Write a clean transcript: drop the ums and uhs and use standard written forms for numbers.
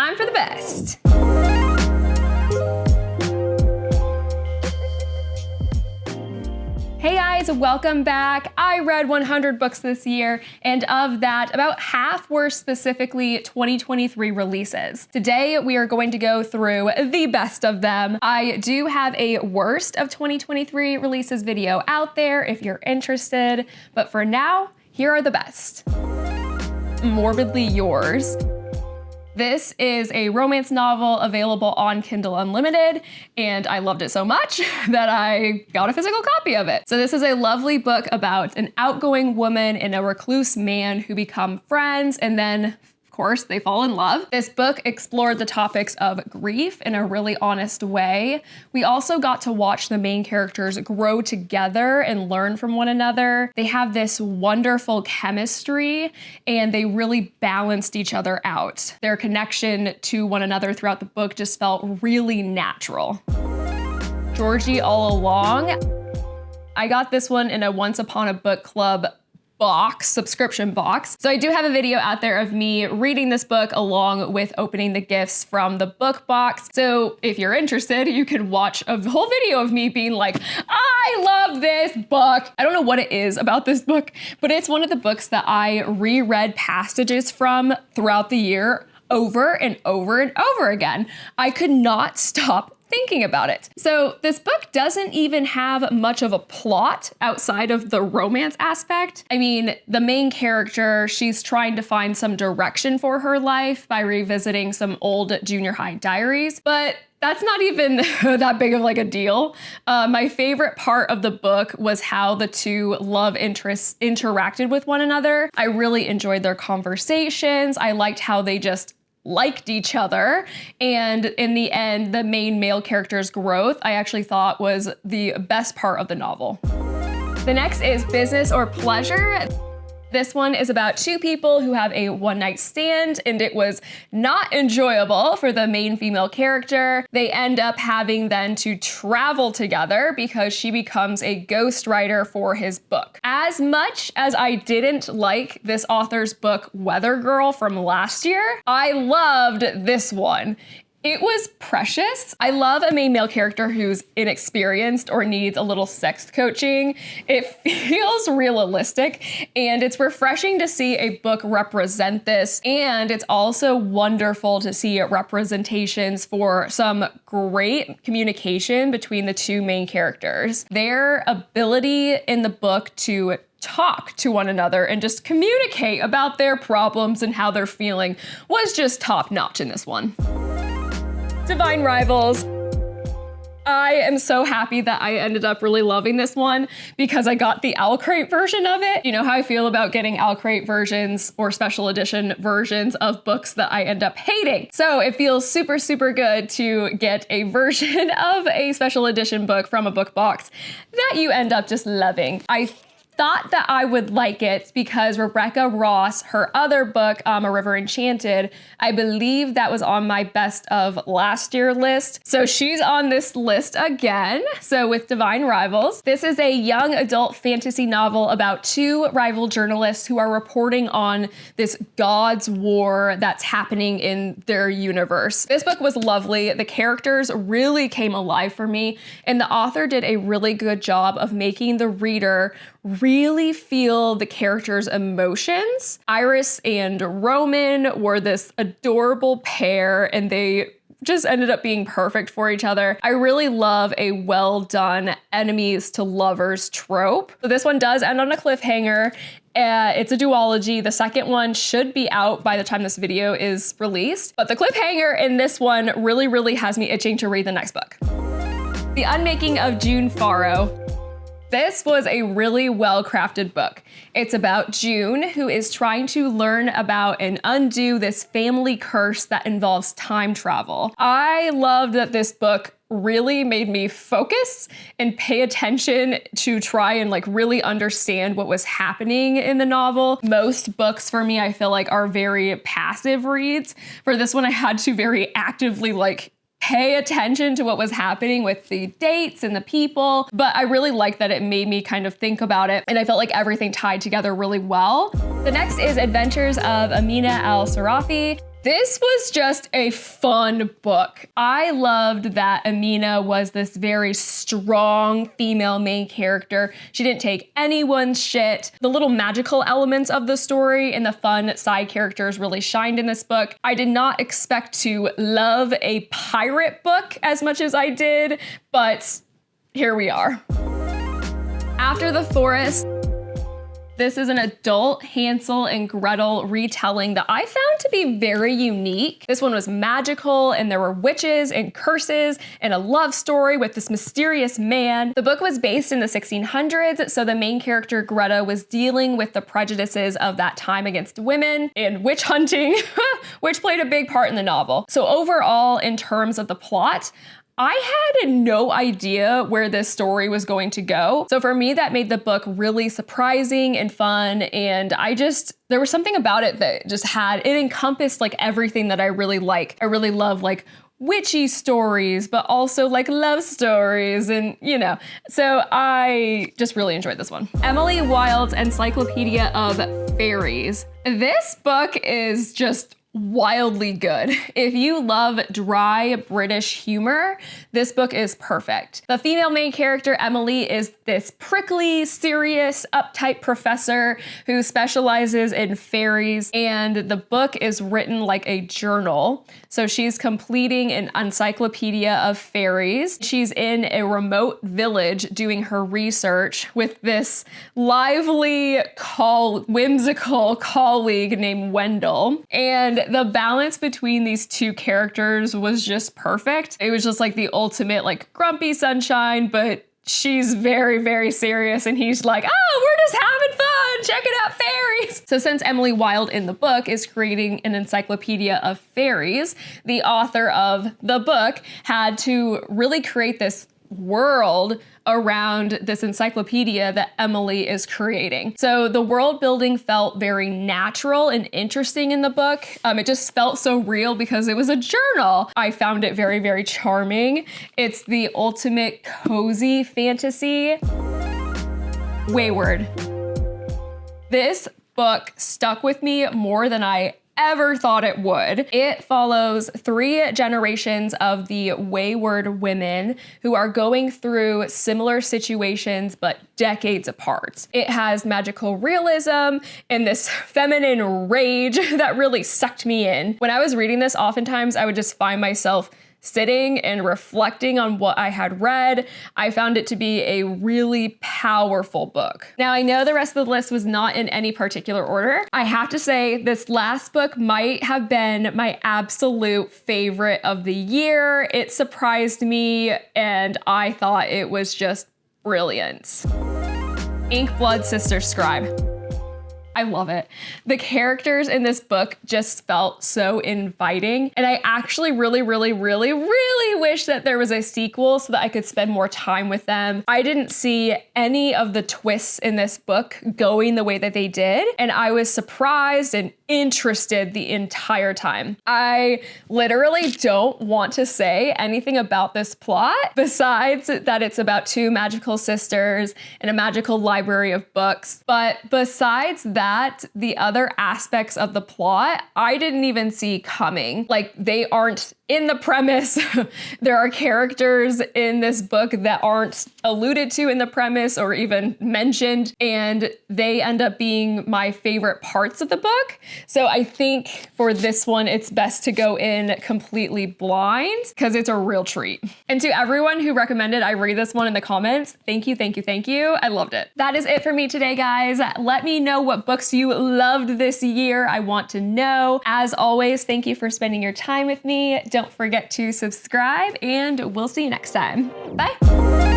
time for the best. Hey guys, welcome back. I read 100 books this year, and of that, about half were specifically 2023 releases. Today, we are going to go through the best of them. I do have a worst of 2023 releases video out there if you're interested, but for now, here are the best. Morbidly Yours. This is a romance novel available on Kindle Unlimited, and I loved it so much that I got a physical copy of it. So this is a lovely book about an outgoing woman and a recluse man who become friends, and then of course, they fall in love. This book explored the topics of grief in a really honest way. We also got to watch the main characters grow together and learn from one another. They have this wonderful chemistry, and they really balanced each other out. Their connection to one another throughout the book just felt really natural. Georgie All Along. I got this one in a Once Upon a Book Club subscription box. So I do have a video out there of me reading this book along with opening the gifts from the book box. So if you're interested, you can watch a whole video of me being like, I love this book. I don't know what it is about this book, but it's one of the books that I reread passages from throughout the year over and over and over again. I could not stop thinking about it. So this book doesn't even have much of a plot outside of the romance aspect. I mean, the main character, she's trying to find some direction for her life by revisiting some old junior high diaries, but that's not even that big of like a deal. My favorite part of the book was how the two love interests interacted with one another. I really enjoyed their conversations. I liked how they just liked each other, and in the end, the main male character's growth I actually thought was the best part of the novel. The next is Business or Pleasure. This one is about two people who have a one-night stand, and it was not enjoyable for the main female character. They end up having then to travel together because she becomes a ghostwriter for his book. As much as I didn't like this author's book, Weather Girl, from last year, I loved this one. It was precious. I love a main male character who's inexperienced or needs a little sex coaching. It feels realistic, and it's refreshing to see a book represent this. And it's also wonderful to see representations for some great communication between the two main characters. Their ability in the book to talk to one another and just communicate about their problems and how they're feeling was just top notch in this one. Divine Rivals. I am so happy that I ended up really loving this one because I got the Owl Crate version of it. You know how I feel about getting Owl Crate versions or special edition versions of books that I end up hating. So it feels super, super good to get a version of a special edition book from a book box that you end up just loving. I thought that I would like it because Rebecca Ross, her other book, A River Enchanted, I believe that was on my best of last year list. So she's on this list again. So with Divine Rivals, this is a young adult fantasy novel about two rival journalists who are reporting on this God's war that's happening in their universe. This book was lovely. The characters really came alive for me, and the author did a really good job of making the reader really feel the characters' emotions. Iris and Roman were this adorable pair, and they just ended up being perfect for each other. I really love a well-done enemies to lovers trope. So this one does end on a cliffhanger. It's a duology. The second one should be out by the time this video is released, but the cliffhanger in this one really, really has me itching to read the next book. The Unmaking of June Far. This was a really well-crafted book. It's about June, who is trying to learn about and undo this family curse that involves time travel. I loved that this book really made me focus and pay attention to try and really understand what was happening in the novel. Most books for me, I feel like, are very passive reads. For this one, I had to very actively pay attention to what was happening with the dates and the people, but I really liked that it made me kind of think about it, and I felt like everything tied together really well. The next is Adventures of Amina al-Sirafi. This was just a fun book. I loved that Amina was this very strong female main character. She didn't take anyone's shit. The little magical elements of the story and the fun side characters really shined in this book. I did not expect to love a pirate book as much as I did, but here we are. After the Forest, this is an adult Hansel and Gretel retelling that I found to be very unique. This one was magical, and there were witches and curses and a love story with this mysterious man. The book was based in the 1600s, so the main character Greta was dealing with the prejudices of that time against women and witch hunting, which played a big part in the novel. So overall, in terms of the plot, I had no idea where this story was going to go. So for me, that made the book really surprising and fun. And there was something about it that it encompassed like everything that I really like. I really love like witchy stories, but also like love stories and, so I just really enjoyed this one. Emily Wilde's Encyclopedia of Fairies. This book is just wildly good. If you love dry British humor, this book is perfect. The female main character, Emily, is this prickly, serious, uptight professor who specializes in fairies, and the book is written like a journal. So she's completing an Encyclopedia of Fairies. She's in a remote village doing her research with this lively, whimsical colleague named Wendell. And the balance between these two characters was just perfect. It was just like the ultimate like grumpy sunshine, but she's very, very serious and he's like, oh, we're just having fun, checking out fairies. So since Emily Wilde in the book is creating an Encyclopedia of Fairies, the author of the book had to really create this world around this encyclopedia that Emily is creating. So the world building felt very natural and interesting in the book. It just felt so real because it was a journal. I found it very, very charming. It's the ultimate cozy fantasy. Wayward. This book stuck with me more than I ever thought it would. It follows 3 generations of the Wayward women who are going through similar situations but decades apart. It has magical realism and this feminine rage that really sucked me in. When I was reading this, oftentimes I would just find myself sitting and reflecting on what I had read. I found it to be a really powerful book. Now, I know the rest of the list was not in any particular order. I have to say this last book might have been my absolute favorite of the year. It surprised me and I thought it was just brilliant. Inkblood Sister Scribe. I love it. The characters in this book just felt so inviting. And I actually really, really, really, really wish that there was a sequel so that I could spend more time with them. I didn't see any of the twists in this book going the way that they did. And I was surprised and interested the entire time. I literally don't want to say anything about this plot besides that it's about 2 magical sisters and a magical library of books. But besides that, the other aspects of the plot, I didn't even see coming. Like, they aren't in the premise. There are characters in this book that aren't alluded to in the premise or even mentioned, and they end up being my favorite parts of the book. So I think for this one, it's best to go in completely blind because it's a real treat. And to everyone who recommended I read this one in the comments, thank you, thank you, thank you. I loved it. That is it for me today, guys. Let me know what books you loved this year. I want to know. As always, thank you for spending your time with me. Don't forget to subscribe, and we'll see you next time. Bye.